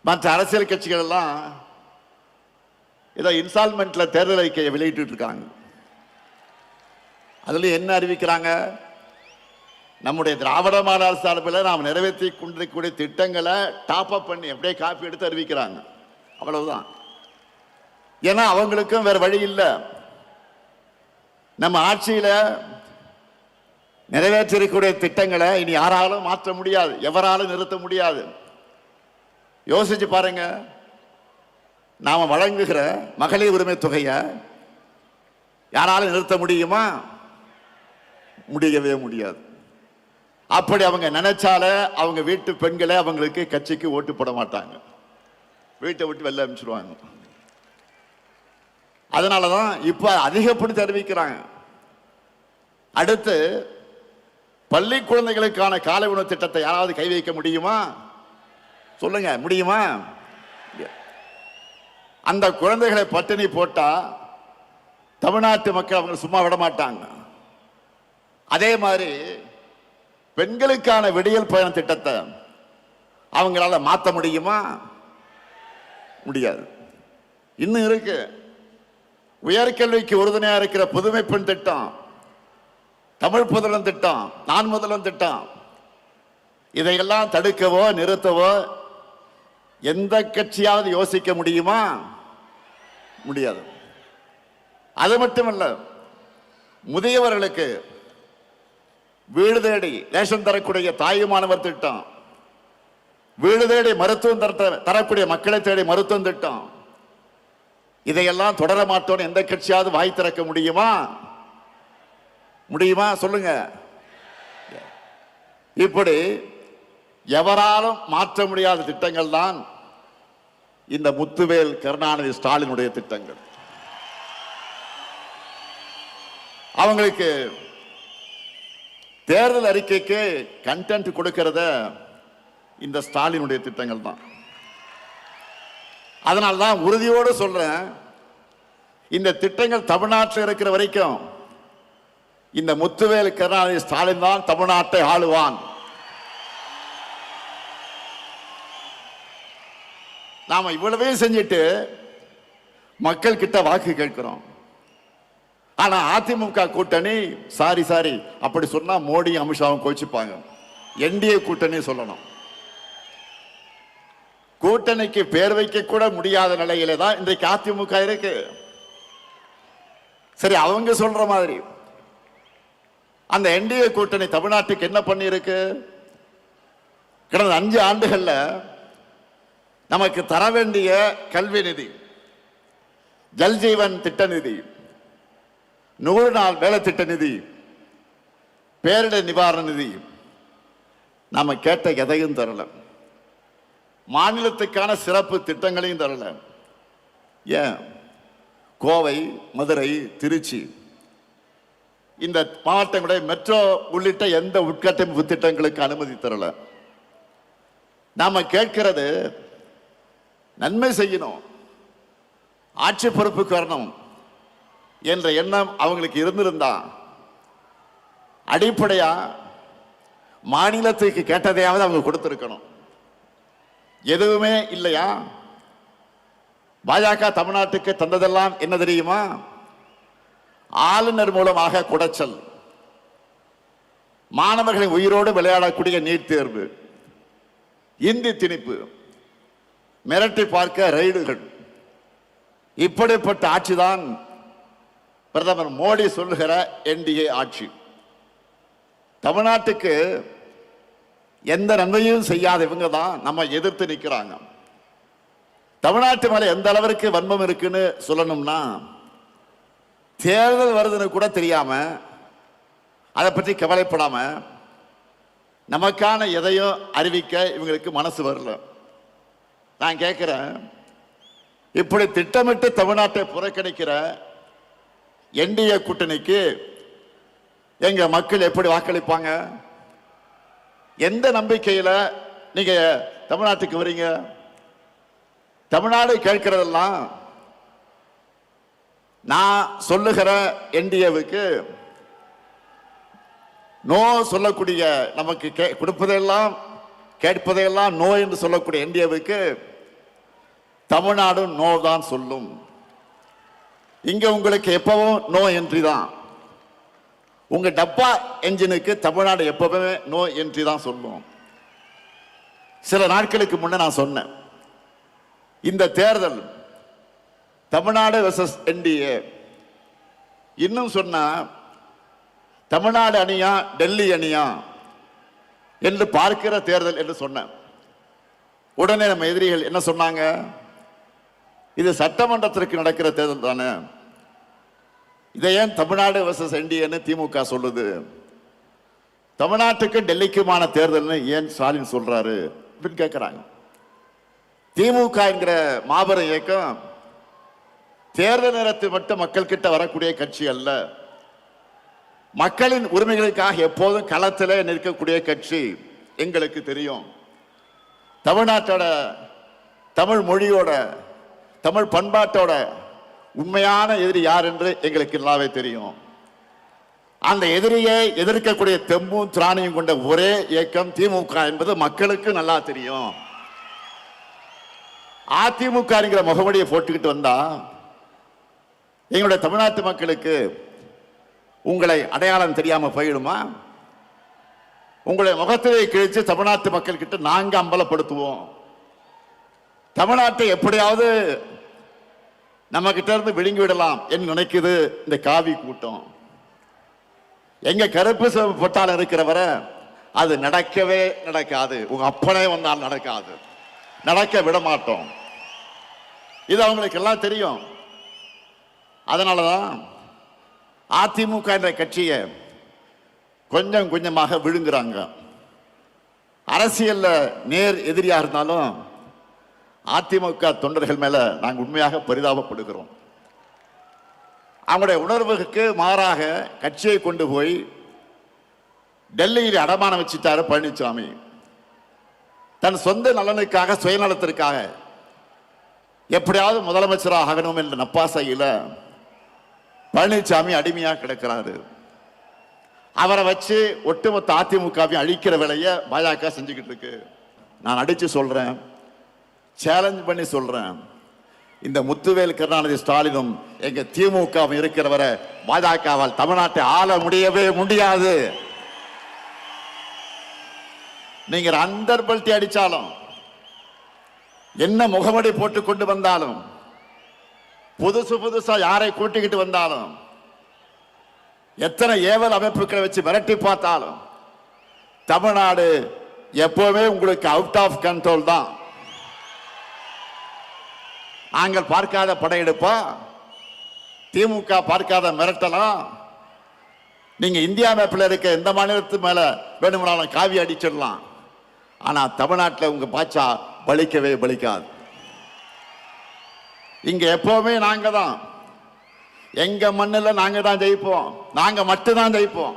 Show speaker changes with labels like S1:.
S1: மற்ற அரசியல் கட்சிகள் எல்லாம் ஏதோ இன்ஸ்டால்மெண்ட்ல தேர்தல் அறிக்கையை வெளியிட்டு இருக்காங்க. அதுல என்ன அறிவிக்கிறாங்க? நம்முடைய திராவிட மாடல் சார்பில் நாம் நிறைவேற்றி கொண்டிருக்கக்கூடிய திட்டங்களை டாப் அப் பண்ணி அப்படியே காப்பி எடுத்து அறிவிக்கிறாங்க. அவ்வளவுதான். ஏன்னா அவங்களுக்கும் வேற வழி இல்லை. நம்ம ஆட்சியில நிறைவேற்றிருக்கக்கூடிய திட்டங்களை இனி யாராலும் மாற்ற முடியாது, எவராலும் நிறுத்த முடியாது. யோசிச்சு பாருங்க, நாம வழங்குகிற மகளிர் உரிமை தொகையை யாராலும் நிறுத்த முடியுமா? முடியவே முடியாது. அப்படி அவங்க நினைச்சால அவங்க வீட்டு பெண்களை அவங்களுக்கு கட்சிக்கு ஓட்டு போட மாட்டாங்க, வீட்டை விட்டு வெளில அனுப்பிச்சிருவாங்க. அதனாலதான் இப்ப அதிகப்படுத்தி அறிவிக்கிறாங்க. அடுத்து பள்ளி குழந்தைகளுக்கான காலை உணவு திட்டத்தை யாராவது கை வைக்க முடியுமா? சொல்லுங்க, முடியுமா? அந்த குழந்தைகளை பட்டினி போட்டா தமிழ்நாட்டு மக்கள் அவங்க சும்மா விட மாட்டாங்க. அதே மாதிரி பெண்களுக்கான விடியல் பயண திட்டத்தை அவங்களால மாற்ற முடியுமா? முடியாது. இன்னும் இருக்கு. உயர்கல்விக்கு உறுதுணையா இருக்கிற புதுமை பெண் திட்டம், தமிழ் புதல்வன் திட்டம், நான் முதல்வன் திட்டம், இதையெல்லாம் தடுக்கவோ நிறுத்தவோ எந்த கட்சியாவது யோசிக்க முடியுமா? முடியாது. அது மட்டுமல்ல, முதியவர்களுக்கு வீடு தேடி ரேஷன் தரக்கூடிய தாயுமானவர் திட்டம், வீடு தேடி மருத்துவம் தரக்கூடிய மக்களை தேடி மருத்துவம் திட்டம், இதையெல்லாம் தொடர மாட்டோம் எந்த கட்சியாவது வாய் திறக்க முடியுமா? முடியுமா? சொல்லுங்க. இப்படி எவராலும் மாற்ற முடியாத திட்டங்கள் தான் இந்த முத்துவேல் கருணாநிதி ஸ்டாலினுடைய திட்டங்கள். அவங்களுக்கு தேர்தல் அறிக்கைக்கு கண்டென்ட் கொடுக்கிறத இந்த ஸ்டாலினுடைய திட்டங்கள் தான். அதனால்தான் உறுதியோடு சொல்றேன், இந்த திட்டங்கள் தமிழ்நாட்டில் இருக்கிற வரைக்கும் இந்த முத்துவேல் கருணாநிதி ஸ்டாலின் தான் தமிழ்நாட்டை ஆளுவான். நாம இவ்வளவையும் செஞ்சுட்டு மக்கள் கிட்ட வாக்கு கேட்கிறோம். ஆனா அதிமுக கூட்டணி சாரி அப்படி சொன்னா மோடி அமித்ஷாவும் கோச்சிப்பாங்க. என்டிஏ கூட்டணி சொல்லணும். கூட்டணிக்கு பேர் வைக்க கூட முடியாத நிலையில தான் இன்றைக்கு அதிமுக இருக்கு. சரி, அவங்க சொல்ற மாதிரி அந்த என்டிஏ கூட்டணி தமிழ்நாட்டுக்கு என்ன பண்ணி இருக்கு? கடந்த 5 ஆண்டுகள்ல நமக்கு தர வேண்டிய கல்வி நிதி, ஜல்ஜீவன் திட்ட நிதி, 100 நாள் வேலை திட்ட நிதி, பேரிடர் நிவாரண நிதி, நாம கேட்ட எதையும் தரல. மாநிலத்துக்கான சிறப்பு திட்டங்களையும் தரல. ஏன்? கோவை, மதுரை, திருச்சி இந்த மாவட்டங்களுடைய மெட்ரோ உள்ளிட்ட எந்த உட்கட்டமைப்பு திட்டங்களுக்கு அனுமதி தரல. நாம கேட்கிறது நன்மை செய்யணும், ஆட்சி பொறுப்புக்கு வரணும் என்ற எண்ணம் அவங்களுக்கு இருந்திருந்தா அடிப்படையா மாநிலத்துக்கு கேட்டதையாவது அவங்க கொடுத்திருக்கணும். எதுவுமே இல்லையா? பாஜக தமிழ்நாட்டுக்கு தந்ததெல்லாம் என்ன தெரியுமா? ஆளுநர் மூலமாக குடைச்சல், மாணவர்களை உயிரோடு விளையாடக்கூடிய நீட் தேர்வு, இந்தி திணிப்பு, மிரட்டி பார்க்க ரைடுகள், இப்படிப்பட்ட ஆட்சிதான் பிரதமர் மோடி சொல்லுகிற என்டிஏ ஆட்சி. தமிழ்நாட்டுக்கு எந்த நன்மையும் செய்யாத இவங்க தான் நம்ம எதிர்த்து நிற்கிறாங்க. தமிழ்நாட்டு மேல எந்த அளவிற்கு வன்மம் இருக்குன்னு சொல்லணும்னா, தேர்தல் வருதுன்னு கூட தெரியாம, அதை பற்றி கவலைப்படாம, நமக்கான எதையும் அறிவிக்க இவங்களுக்கு மனசு வரல. நான் கேட்கிறேன், இப்படி திட்டமிட்டு தமிழ்நாட்டை புறக்கணிக்கிற என்டிஏ கூட்டணிக்கு எங்க மக்கள் எப்படி வாக்களிப்பாங்க? எந்த நம்பிக்கையில நீங்க தமிழ்நாட்டுக்கு வரீங்க? தமிழ்நாடு கேட்கிறதெல்லாம் நான் சொல்லுகிற என்டிஏவுக்கு நோ சொல்லக்கூடிய, நமக்கு கொடுப்பதையெல்லாம் கேட்பதையெல்லாம் நோ என்று சொல்லக்கூடிய என்டிஏவுக்கு தமிழ்நாடு நோ தான் சொல்லும். இங்க உங்களுக்கு எப்பவும் நோ என்ட்ரி தான். உங்க டப்பா என்ஜினுக்கு தமிழ்நாடு எப்பவுமே நோ என்ட்ரி தான் சொல்லும். சில நாட்களுக்கு முன்ன நான் சொன்னேன், இந்த தேர்தல் தமிழ்நாடு வெர்சஸ் என்டிஏ, இன்னும் சொன்னா தமிழ்நாடு அணியா டெல்லி அணியா என்று பார்க்கிற தேர்தல் என்று சொன்னேன். உடனே நம்ம எதிரிகள் என்ன சொன்னாங்க, இது சட்டமன்றத்திற்கு நடக்கிற தேர்தல் தானே, இதை ஏன் தமிழ்நாடு வெர்சஸ் என்டிஏன்னு திமுக சொல்லுது, தமிழ்நாட்டுக்கு டெல்லிக்குமான தேர்தல்னு ஏன் ஸ்டாலின் சொல்றாரு அப்படின்னு கேட்கிறாங்க. திமுக என்கிற மாபெரும் இயக்கம் தேர்தல் நேரத்தில் மட்டும் மக்கள் கிட்ட வரக்கூடிய கட்சி அல்ல, மக்களின் உரிமைகளுக்காக எப்போதும் களத்தில் நிற்கக்கூடிய கட்சி. எங்களுக்கு தெரியும், தமிழ்நாட்டோட தமிழ் மொழியோட தமிழ் பண்பாட்டோட உண்மையான எதிரி யார் என்று எங்களுக்கு நல்லாவே தெரியும். அந்த எதிரியை எதிர்க்கக்கூடிய தெம்பும் திராணியும் கொண்ட ஒரே இயக்கம் திமுக என்பது மக்களுக்கு நல்லா தெரியும். அதிமுக என்கிற முகவடியை போட்டுக்கிட்டு வந்தா எங்களுடைய தமிழ்நாட்டு மக்களுக்கு உங்களை அடையாளம் தெரியாம போயிடுமா? உங்களை முகத்திலே கிழிச்சு தமிழ்நாட்டு மக்கள் கிட்ட நாங்க அம்பலப்படுத்துவோம். தமிழ்நாட்டை எப்படியாவது நம்ம கிட்ட இருந்து விழுங்கி விடலாம் என்று நினைக்குது இந்த காவி கூட்டம். எங்க கருப்பு பொட்டாளம் இருக்கிறவரை அது நடக்கவே நடக்காது. உங்க அப்பனே வந்தால் நடக்காது, நடக்க விட மாட்டோம். இது அவங்களுக்கு எல்லாம் தெரியும். அதனாலதான் அதிமுக என்ற கட்சியை கொஞ்சம் கொஞ்சமாக விழுங்குறாங்க. அரசியல்ல நேர் எதிரியா இருந்தாலும் அதிமுக தொண்டர்கள் மேல நாங்கள் உண்மையாக பரிதாபப்படுகிறோம். அவங்களுடைய உணர்வுக்கு மாறாக கட்சியை கொண்டு போய் டெல்லியில் அடமானம் வச்சுட்டாரு பழனிசாமி. தன் சொந்த நலனுக்காக சுயநலத்திற்காக எப்படியாவது முதலமைச்சராக ஆகணும் என்ற நப்பாசையில பழனிசாமி அடிமையா கிடக்கிறாரு. அவரை வச்சு ஒட்டுமொத்த அதிமுகவை அழிக்கிற வேலையை பாஜக செஞ்சுக்கிட்டு இருக்கு. நான் அடிச்சு சொல்றேன், சேலஞ்ச் பண்ணி சொல்றேன், இந்த முத்துவேல் கருணாநிதி ஸ்டாலினும் எங்க திமுக இருக்கிறவரை பாஜகவால் தமிழ்நாட்டை ஆள முடியவே முடியாது. நீங்க அந்தர் பல்ட்டி அடிச்சாலும், என்ன முகமடி போட்டு கொண்டு வந்தாலும், புதுசு புதுசா யாரை கூட்டிக்கிட்டு வந்தாலும், எத்தனை ஏவல் அமைப்புகளை வச்சு மிரட்டி பார்த்தாலும் தமிழ்நாடு எப்பவுமே உங்களுக்கு அவுட் ஆஃப் கண்ட்ரோல் தான். நாங்கள் பார்க்காத படையெடுப்பா, திமுக பார்க்காத மிரட்டலாம். நீங்க இந்தியா மேப்பில் இருக்க எந்த மாநிலத்து மேல வேணுமானாலும் காவி அடிச்சிடலாம். ஆனா தமிழ்நாட்டில் உங்க பாச்சா பலிக்கவே பலிக்காது. இங்க எப்பவுமே நாங்க தான், எங்க மண்ணில் நாங்க தான் ஜெயிப்போம், நாங்க மட்டும்தான் ஜெயிப்போம்.